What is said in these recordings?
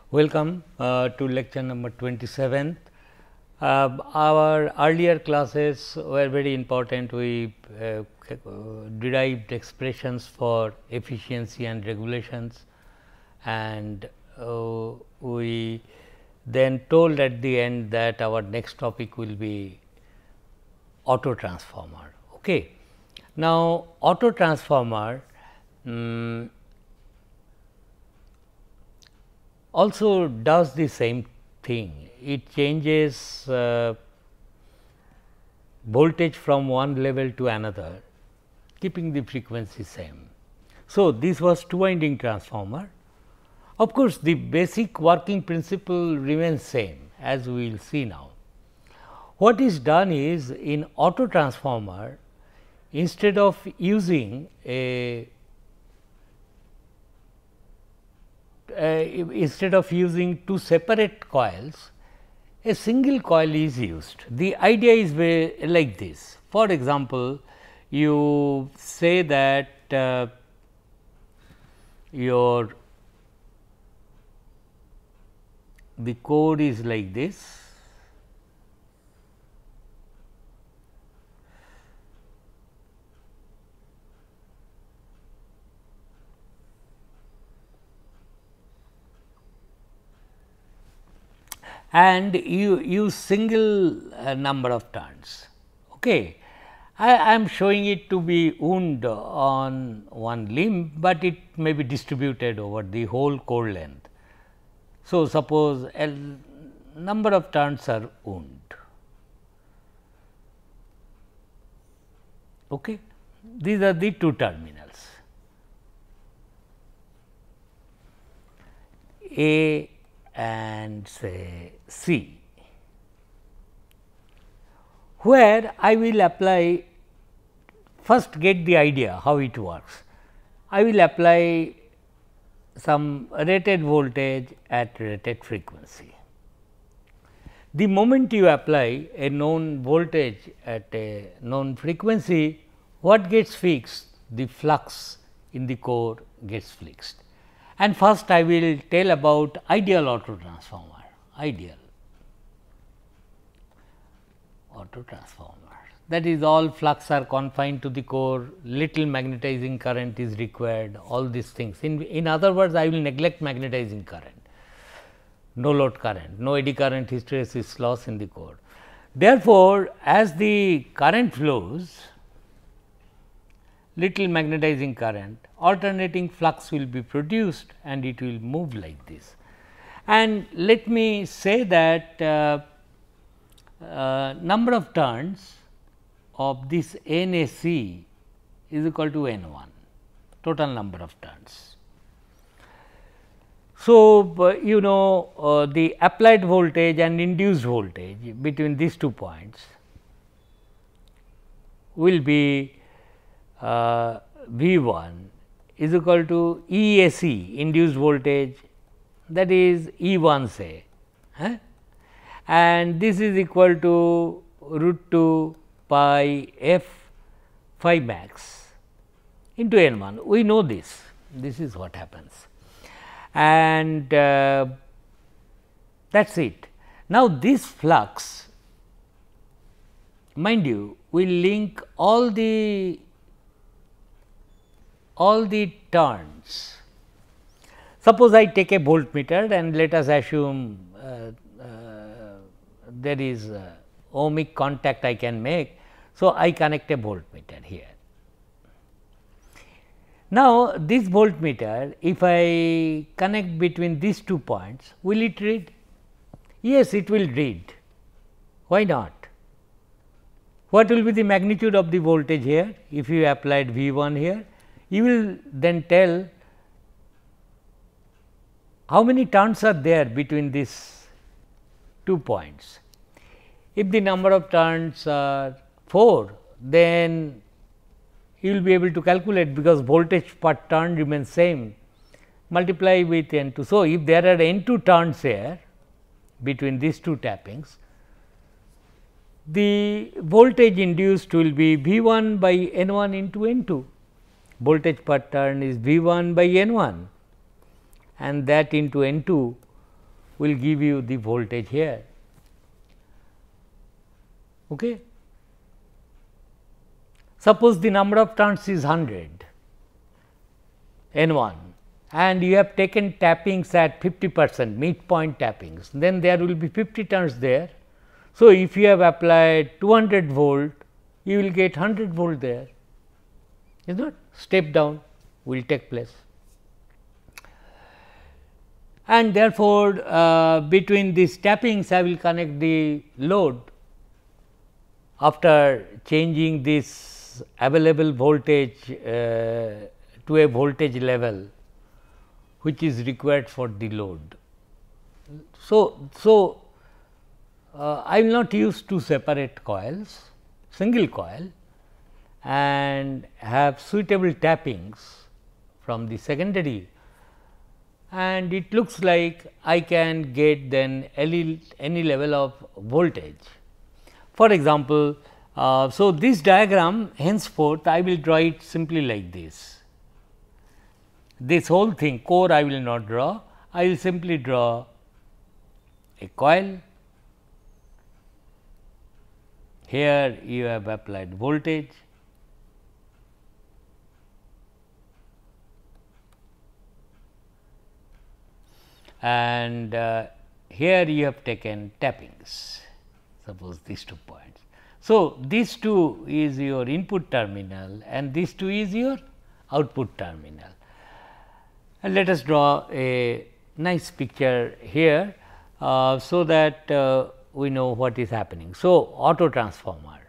Welcome to lecture number 27. Our earlier classes were very important. We derived expressions for efficiency and regulations, and we then told at the end that our next topic will be auto transformer. Okay. Now, auto transformer also does the same thing. It changes voltage from one level to another, keeping the frequency same. So, this was two winding transformer. Of course, the basic working principle remains same, as we will see now. What is done is, in auto transformer, instead of using two separate coils, a single coil is used. The idea is like this. For example, you say that the core is like this, and you use single number of turns. Okay. I am showing it to be wound on one limb, but it may be distributed over the whole core length. So, suppose a number of turns are wound. Okay. These are the two terminals, A and say C, where I will apply, first get the idea how it works. I will apply some rated voltage at rated frequency. The moment you apply a known voltage at a known frequency, what gets fixed? The flux in the core gets fixed. And first I will tell about ideal auto transformer, ideal auto transformer. That is, all flux are confined to the core, little magnetizing current is required, all these things. In other words, I will neglect magnetizing current, no load current, no eddy current hysteresis loss in the core. Therefore, as the current flows, little magnetizing current, alternating flux will be produced and it will move like this. And let me say that number of turns of this NAC is equal to N1, total number of turns. So, you know the applied voltage and induced voltage between these 2 points will be V1 is equal to EAC, induced voltage, that is E1 say, and this is equal to root 2 pi f phi max into N1. We know this, this is what happens, and that is it. Now, this flux, mind you, will link all the turns. Suppose I take a voltmeter and let us assume there is ohmic contact I can make. So, I connect a voltmeter here. Now, this voltmeter, if I connect between these 2 points, will it read? Yes, it will read. Why not? What will be the magnitude of the voltage here? If you applied V1 here, you will then tell how many turns are there between these 2 points. If the number of turns are 4, then you will be able to calculate, because voltage per turn remains same, multiply with N2. So, if there are N2 turns here between these 2 tappings, the voltage induced will be V1 by N1 into N2. Voltage per turn is V1 by N1, and that into N2 will give you the voltage here. Okay. Suppose the number of turns is 100 N1 and you have taken tappings at 50% midpoint tappings, then there will be 50 turns there. So, if you have applied 200 volt, you will get 100 volt there, is not step down will take place. And therefore, between these tappings I will connect the load after changing this available voltage to a voltage level which is required for the load. So, I will not use two separate coils, single coil and have suitable tappings from the secondary, and it looks like I can get then any level of voltage. For example, so this diagram henceforth I will draw it simply like this. This whole thing core I will not draw, I will simply draw a coil. Here you have applied voltage, and here you have taken tappings, suppose these 2 points. So, these 2 is your input terminal and these 2 is your output terminal. And let us draw a nice picture here, so that we know what is happening. So, auto transformer.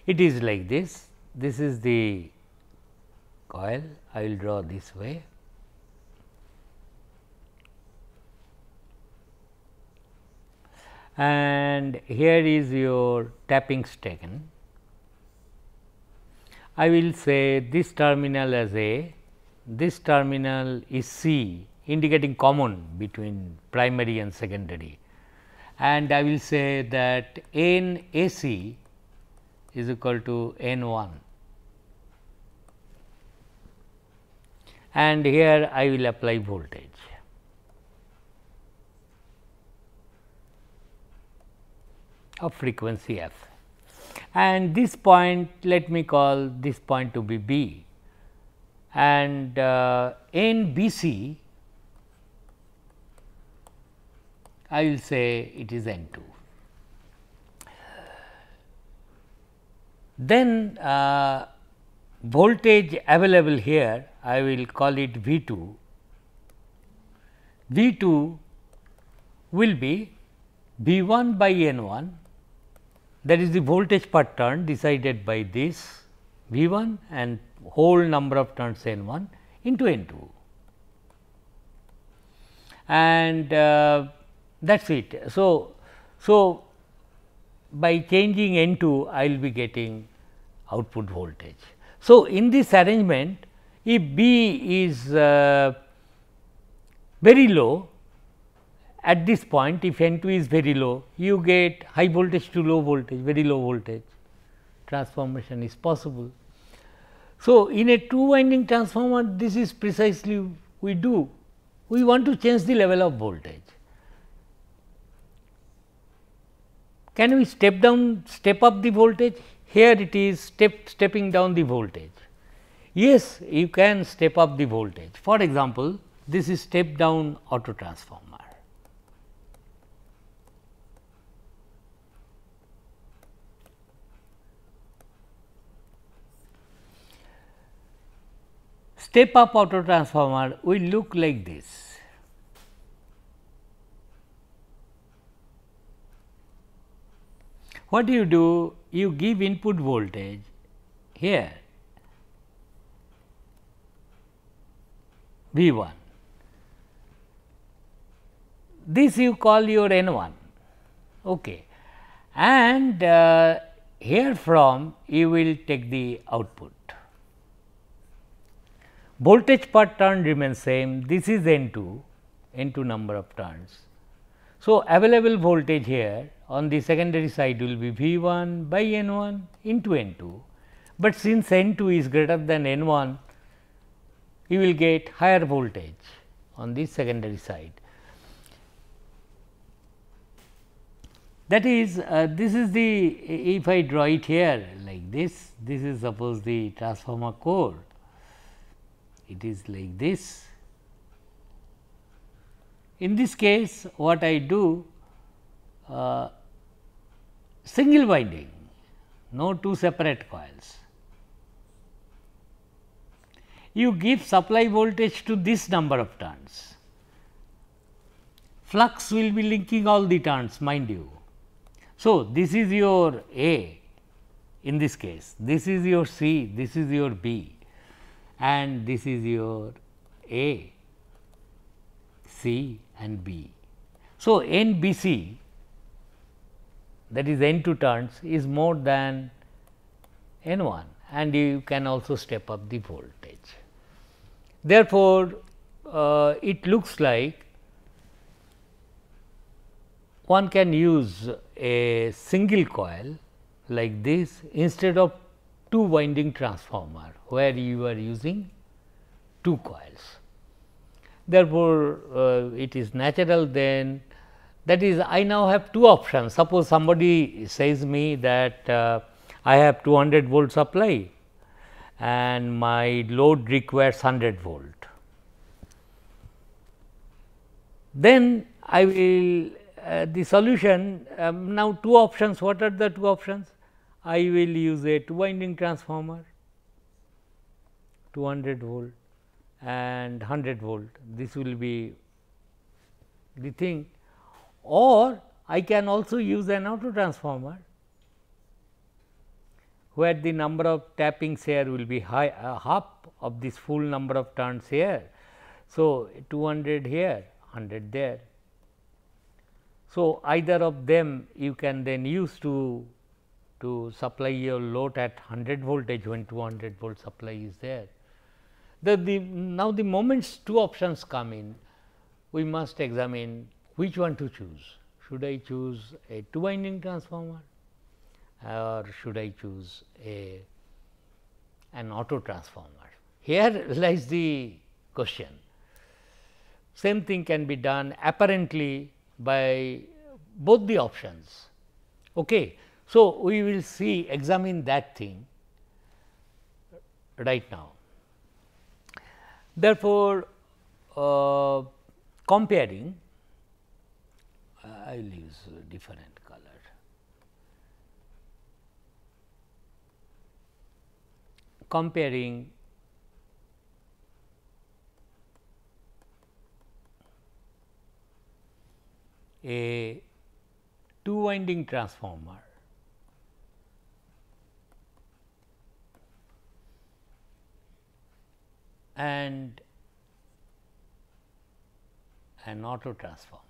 It is like this, this is the coil, I will draw this way. And here is your tappings taken. I will say this terminal as A, this terminal is C, indicating common between primary and secondary, and I will say that N AC is equal to N 1, and here I will apply voltage. Of frequency f, and this point let me call this point to be B, and N B C I will say it is N 2. Then voltage available here I will call it V 2. V 2 will be V 1 by N 1, that is the voltage per turn decided by this V 1 and whole number of turns N 1 into N 2, and that is it. So, by changing N 2 I will be getting output voltage. So, in this arrangement if B is very low at this point, if N 2 is very low, you get high voltage to low voltage, very low voltage transformation is possible. So, in a 2 winding transformer this is precisely we do, we want to change the level of voltage. Can we step up the voltage? Here it is stepping down the voltage. Yes, you can step up the voltage. For example, this is step down auto transformer. Step up auto transformer will look like this. What do? You give input voltage here V 1, this you call your N 1, okay. And here from you will take the output. Voltage per turn remains same, this is N 2 number of turns. So, available voltage here on the secondary side will be V 1 by N 1 into N 2, but since N 2 is greater than N 1, you will get higher voltage on the secondary side. That is, this is the, if I draw it here like this is suppose the transformer core, it is like this. In this case, what I do, single winding, no two separate coils. You give supply voltage to this number of turns. Flux will be linking all the turns, mind you. So, this is your A in this case, this is your C, this is your B, and this is your A, C and B. So, NBC, that is N 2 turns, is more than N 1, and you can also step up the voltage. Therefore, it looks like one can use a single coil like this instead of two winding transformer, where you are using two coils. Therefore, it is natural then, that is, I now have two options. Suppose somebody says me that I have 200 volt supply and my load requires 100 volt. Then I will the solution, now two options. What are the two options? I will use a two winding transformer, 200 volt and 100 volt, this will be the thing, or I can also use an auto transformer, where the number of tappings here will be high, half of this full number of turns here. So, 200 here, 100 there. So, either of them you can then use to supply your load at 100 voltage when 200 volt supply is there. Now, the moments two options come in, we must examine which one to choose. Should I choose a two winding transformer or should I choose an auto transformer? Here lies the question. Same thing can be done apparently by both the options. Okay. So, we will examine that thing right now. Therefore, comparing, I will use a different color. Comparing a two winding transformer and an auto transformer.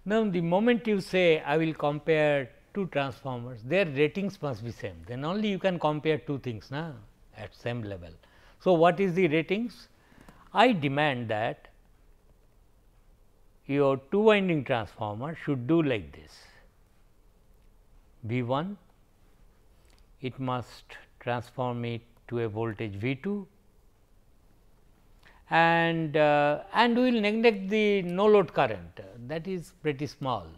Now, the moment you say I will compare two transformers, their ratings must be same, then only you can compare two things at same level. So, what is the ratings? I demand that your two winding transformer should do like this. V 1, it must transform it to a voltage V 2, and we will neglect the no load current, that is pretty small,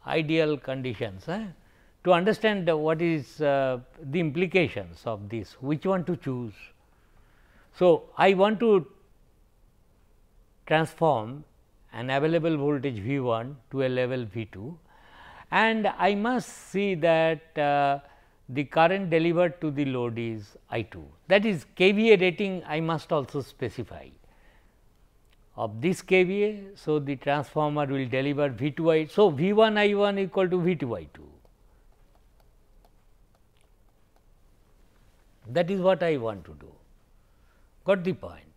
ideal conditions. To understand what is the implications of this, which one to choose. So, I want to transform an available voltage V 1 to a level V 2, and I must see that the current delivered to the load is I 2, that is kVA rating I must also specify of this kVA. So, the transformer will deliver V 2 I. So, V 1 I 1 equal to V 2 I 2, that is what I want to do, got the point,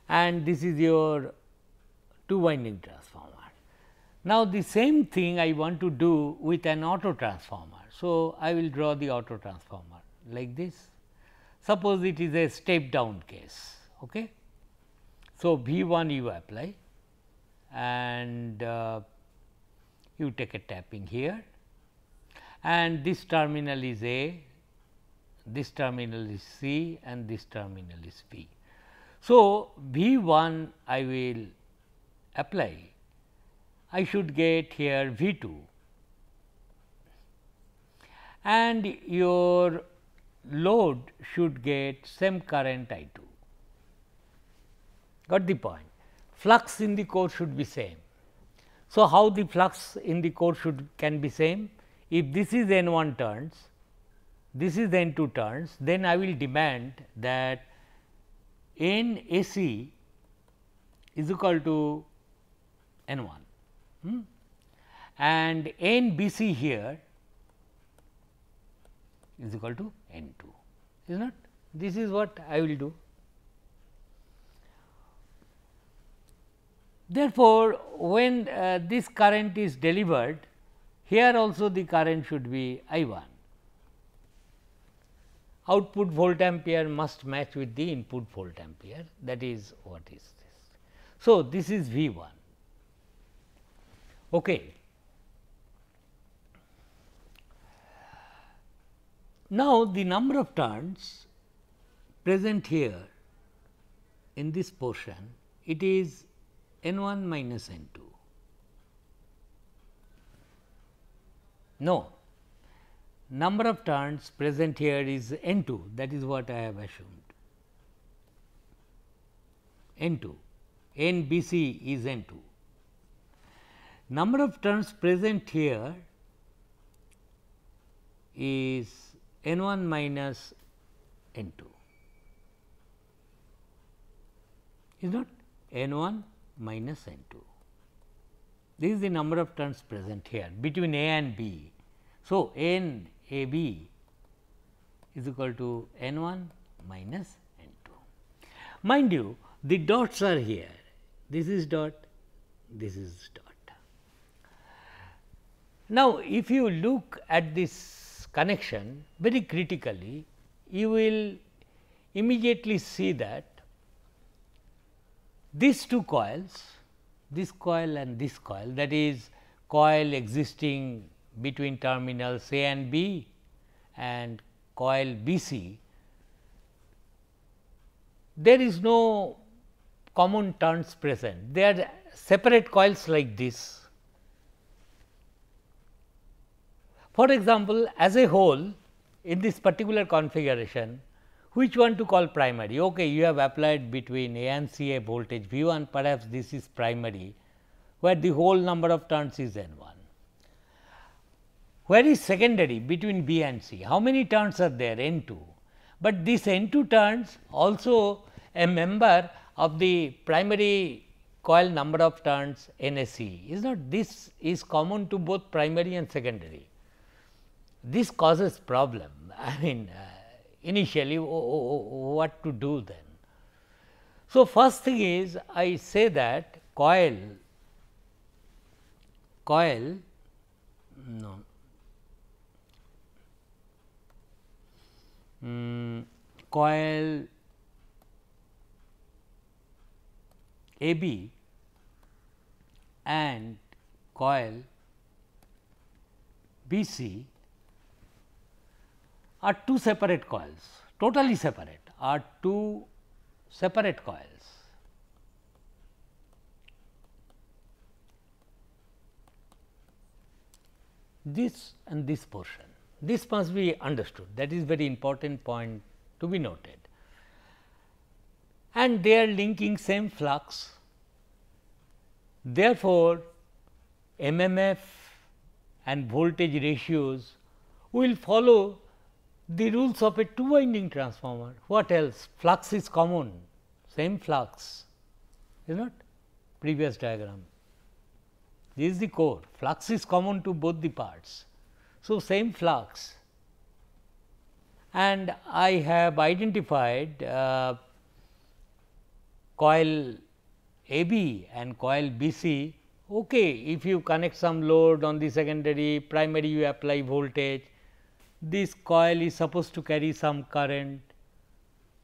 and this is your two winding transformer. Now, the same thing I want to do with an auto transformer. So, I will draw the auto transformer like this. suppose it is a step down case. Okay. So, V 1 you apply and you take a tapping here, and this terminal is A, this terminal is C and this terminal is B. So, V 1 I will apply, I should get here V 2 and your load should get same current I 2. Got the point? Flux in the core should be same. So, how the flux in the core can be same? If this is N 1 turns, this is N 2 turns, then I will demand that N AC is equal to N 1 and N BC here is equal to N 2, is not? This is what I will do. Therefore, when this current is delivered, here also the current should be I 1. Output volt ampere must match with the input volt ampere, that is what is this. So, this is V 1. Okay. Now, the number of turns present here in this portion, it is N 1 minus N 2. No, number of turns present here is N 2, that is what I have assumed. N 2, N B C is N 2. Number of turns present here is N 1 minus N 2, is not N 1 minus N 2. This is the number of turns present here between A and B. So, N A B is equal to N 1 minus N 2. Mind you, the dots are here, this is dot, this is dot. Now, if you look at this connection very critically, you will immediately see that these two coils, this coil and this coil, that is coil existing between terminals A and B and coil B C, there is no common turns present, they are separate coils like this. For example, as a whole in this particular configuration, which one to call primary? Okay, you have applied between A and C a voltage V 1, perhaps this is primary, where the whole number of turns is N 1. Where is secondary? Between B and C. How many turns are there? N 2. But this N 2 turns also a member of the primary coil number of turns N A C, is not? This is common to both primary and secondary. This causes problem. I mean, initially what to do then? So, first thing is I say that coil AB and coil BC are two separate coils, totally separate, are two separate coils. This and this portion, this must be understood, that is very important point to be noted, and they are linking same flux. Therefore, MMF and voltage ratios will follow the rules of a two winding transformer. What else? Flux is common, same flux, is not? Previous diagram. This is the core, flux is common to both the parts. So, same flux, and I have identified coil AB and coil BC. Okay, if you connect some load on the secondary, primary you apply voltage, this coil is supposed to carry some current,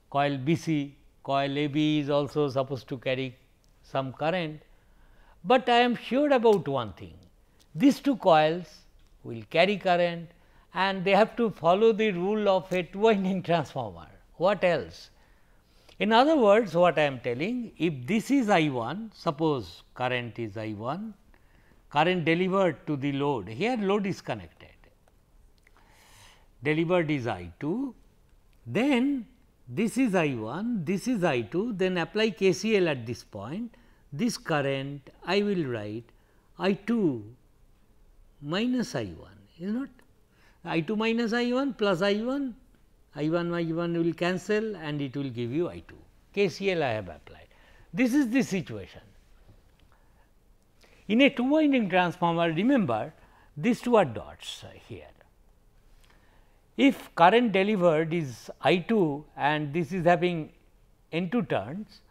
coil BC, coil AB is also supposed to carry some current, but I am sure about one thing, these two coils will carry current and they have to follow the rule of a two winding transformer. What else? In other words, what I am telling, if this is I 1, suppose current is I 1, current delivered to the load, here load is connected, delivered is I 2, then this is I 1, this is I 2, then apply KCL at this point, this current I will write I 2 minus I 1, is not I 2 minus I 1 plus I 1, I 1 will cancel and it will give you I 2. KCL I have applied. This is the situation. In a two winding transformer, remember these two are dots here. If current delivered is I 2 and this is having N 2 turns,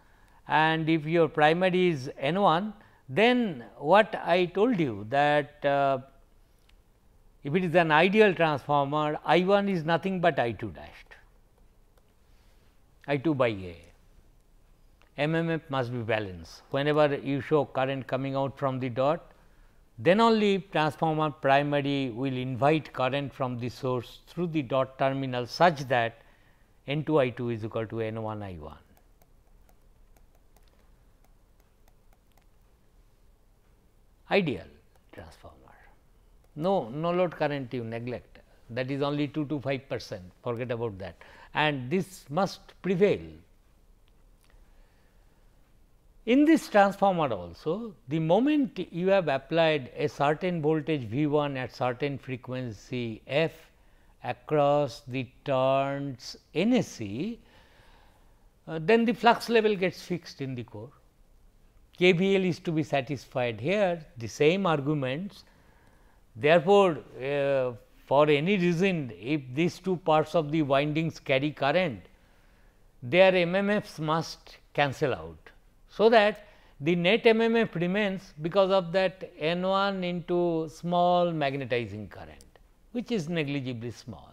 and if your primary is N 1, then what I told you that if it is an ideal transformer, I 1 is nothing but I 2 dashed, I 2 by A. MMF must be balanced. Whenever you show current coming out from the dot, then only transformer primary will invite current from the source through the dot terminal such that N 2 I 2 is equal to N 1 I 1. Ideal transformer. No load current you neglect, that is only 2 to 5%, forget about that, and this must prevail. In this transformer also, the moment you have applied a certain voltage V 1 at certain frequency f across the turns NSE, then the flux level gets fixed in the core. KVL is to be satisfied here, the same arguments. Therefore, for any reason, if these two parts of the windings carry current, their MMFs must cancel out. So that the net MMF remains because of that N 1 into small magnetizing current, which is negligibly small.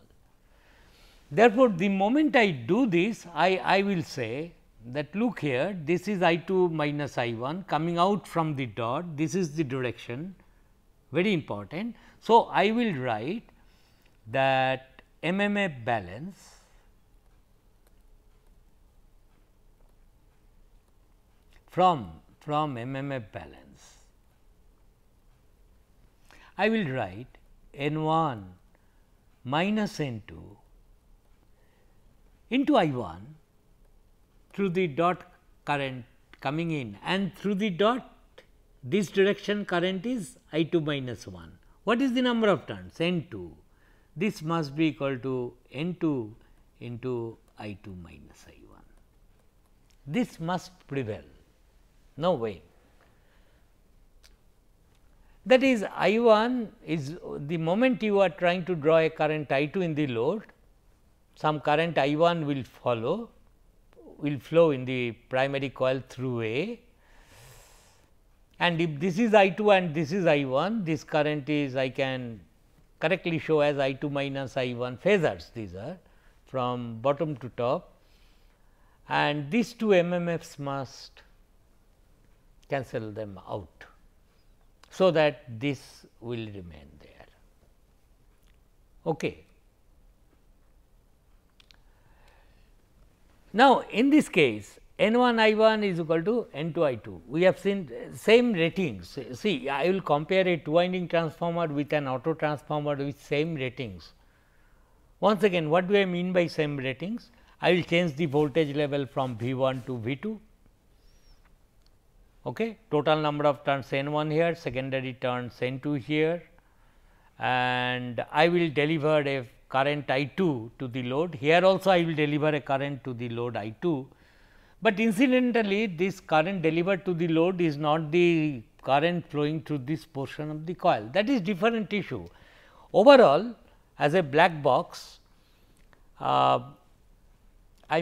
Therefore, the moment I do this, I will say that look here, this is I 2 minus I 1 coming out from the dot, this is the direction, very important. So, I will write that MMF balance from MMF balance, I will write N 1 minus N 2 into I 1 through the dot current coming in, and through the dot this direction current is I 2 minus 1. What is the number of turns? N 2. This must be equal to N 2 into I 2 minus I 1. This must prevail. No way. That is I 1 is the moment you are trying to draw a current I 2 in the load, some current I 1 will flow in the primary coil through A, and if this is I 2 and this is I 1, this current is I can correctly show as I 2 minus I 1 phasors, these are from bottom to top, and these two MMFs must cancel them out, so that this will remain there. Okay. Now, in this case N 1 I 1 is equal to N 2 I 2. We have seen same ratings. See, I will compare a two winding transformer with an auto transformer with same ratings. Once again, what do I mean by same ratings? I will change the voltage level from V 1 to V 2. Okay. Total number of turns N 1 here, secondary turns N 2 here, and I will deliver a current I 2 to the load. Here also I will deliver a current to the load I 2. But incidentally, this current delivered to the load is not the current flowing through this portion of the coil, that is different issue. Overall, as a black box, I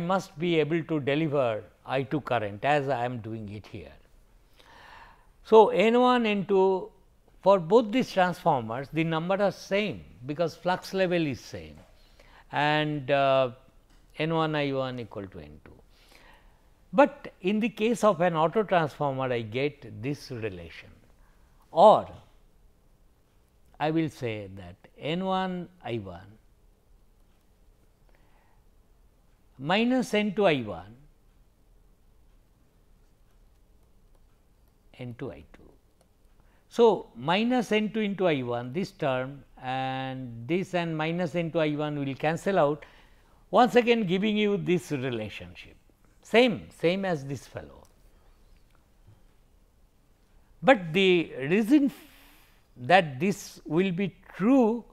must be able to deliver I 2 current as I am doing it here. So, N 1 N 2 for both these transformers, the number are same because flux level is same, and N 1 I 1 equal to N 2. But in the case of an auto transformer, I get this relation, or I will say that N 1 I 1 minus N 2 I 1 N 2 I 2. So, minus N 2 into I 1, this term and this and minus N 2 I 1 will cancel out, once again giving you this relationship, same as this fellow. But the reason that this will be true,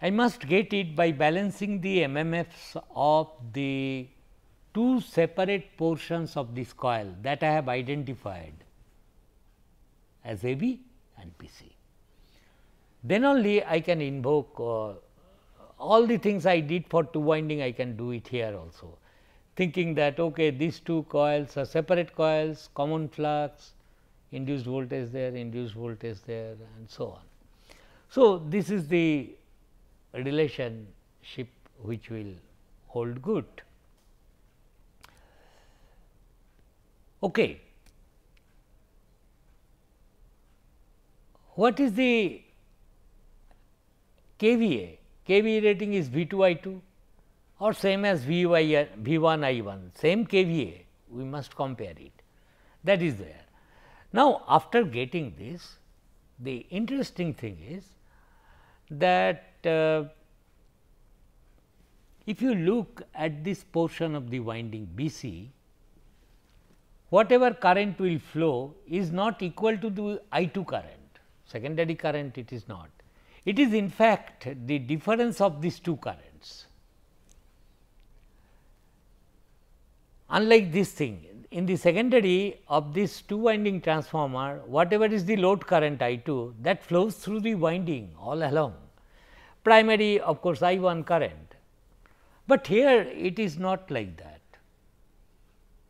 I must get it by balancing the MMFs of the two separate portions of this coil that I have identified as AB and BC. Then only I can invoke all the things I did for two winding, I can do it here also, thinking that okay, these two coils are separate coils, common flux, induced voltage there, induced voltage there, and so on. So, this is the relationship which will hold good. Okay. What is the KVA? KVA rating is V 2 I 2 or same as V 1 I 1, same KVA, we must compare it, that is there. Now, after getting this, the interesting thing is that if you look at this portion of the winding BC, whatever current will flow is not equal to the I 2 current, secondary current it is not. It is in fact the difference of these two currents. Unlike this thing, in the secondary of this two winding transformer, whatever is the load current I 2, that flows through the winding all along. Primary of course, I 1 current, but here it is not like that.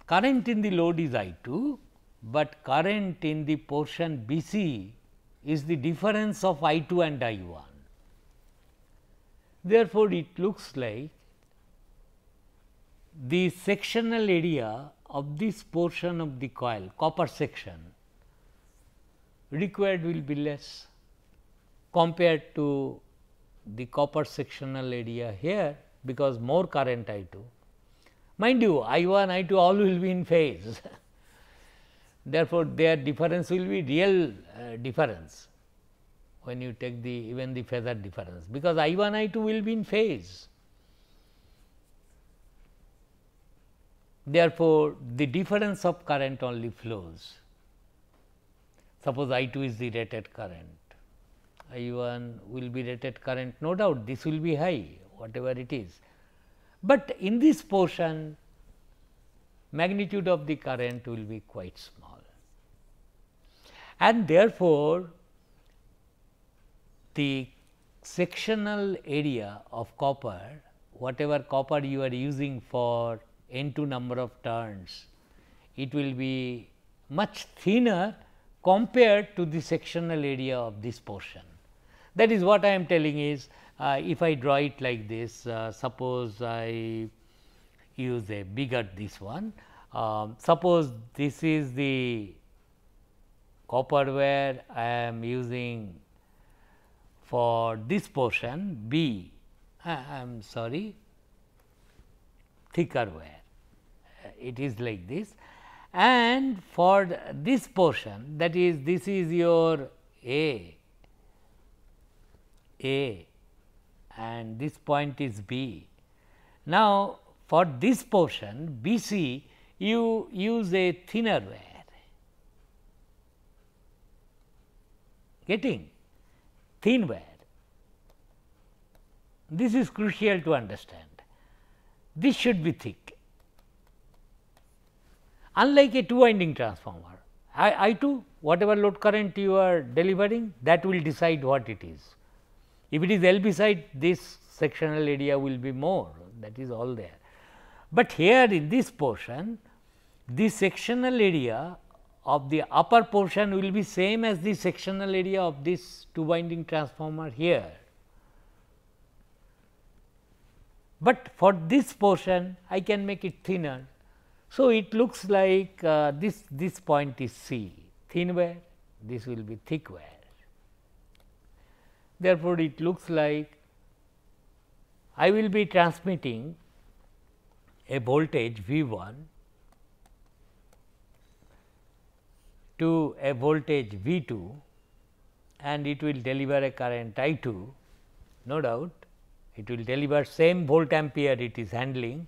Current in the load is I 2, but current in the portion BC is the difference of I 2 and I 1. Therefore, it looks like the sectional area of this portion of the coil, copper section, required will be less compared to the copper sectional area here, because more current I 2. Mind you, I 1, I 2 all will be in phase. Therefore, their difference will be real difference when you take the even the phasor difference, because I 1, I 2 will be in phase. Therefore, the difference of current only flows. Suppose I 2 is the rated current, I 1 will be rated current, no doubt this will be high whatever it is, but in this portion magnitude of the current will be quite small, and therefore, the sectional area of copper, whatever copper you are using for N 2 number of turns, it will be much thinner compared to the sectional area of this portion. That is what I am telling is, if I draw it like this, suppose I use a bigger this one, suppose this is the copper wire I am using for this portion B, I am sorry, thicker wire, it is like this, and for this portion, that is this is your A and this point is B. Now, for this portion BC you use a thinner wire, getting thin wire. This is crucial to understand. This should be thick. Unlike a two winding transformer, I 2 whatever load current you are delivering, that will decide what it is. If it is L beside, this sectional area will be more, that is all there. But here in this portion, the sectional area of the upper portion will be same as the sectional area of this two winding transformer here. but for this portion I can make it thinner. So, it looks like this point is C, thin wire, this will be thick wire. Therefore, it looks like I will be transmitting a voltage V 1 to a voltage V 2 and it will deliver a current I 2, no doubt it will deliver same volt ampere it is handling,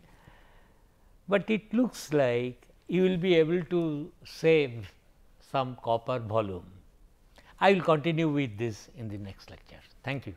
but it looks like you will be able to save some copper volume. I will continue with this in the next lecture. Thank you.